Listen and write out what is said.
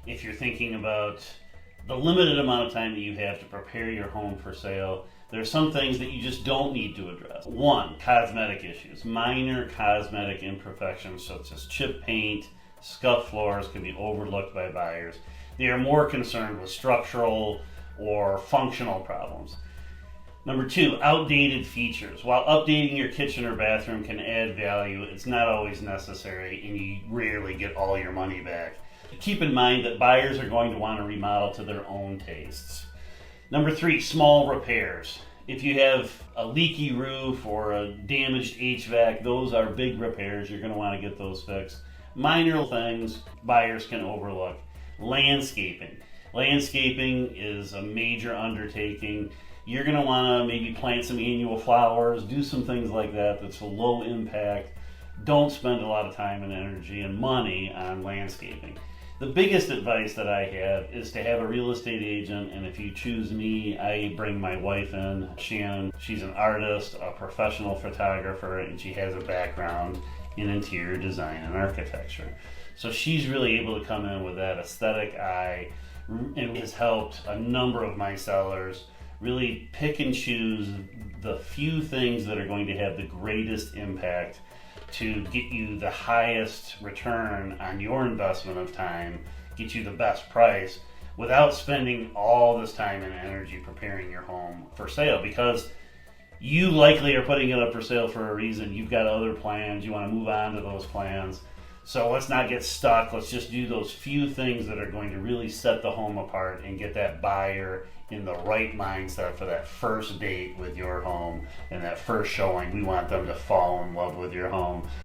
if you're thinking about the limited amount of time that you have to prepare your home for sale, there are some things that you just don't need to address. One, cosmetic issues. Minor cosmetic imperfections such as chip paint, scuffed floors can be overlooked by buyers. They are more concerned with structural or functional problems. Number two, outdated features. While updating your kitchen or bathroom can add value, it's not always necessary and you rarely get all your money back. Keep in mind that buyers are going to want to remodel to their own tastes. Number three, small repairs. If you have a leaky roof or a damaged HVAC, those are big repairs. You're going to want to get those fixed. Minor things buyers can overlook. Landscaping. Landscaping is a major undertaking. You're going to want to maybe plant some annual flowers, do some things like that that's low impact. Don't spend a lot of time and energy and money on landscaping. The biggest advice that I have is to have a real estate agent, and if you choose me, I bring my wife in, Shannon. She's an artist, a professional photographer, and she has a background in interior design and architecture. So she's really able to come in with that aesthetic eye and has helped a number of my sellers really pick and choose the few things that are going to have the greatest impact to get you the highest return on your investment of time, get you the best price without spending all this time and energy preparing your home for sale, because you likely are putting it up for sale for a reason. You've got other plans, you want to move on to those plans. So let's not get stuck. Let's just do those few things that are going to really set the home apart and get that buyer in the right mindset for that first date with your home and that first showing. We want them to fall in love with your home.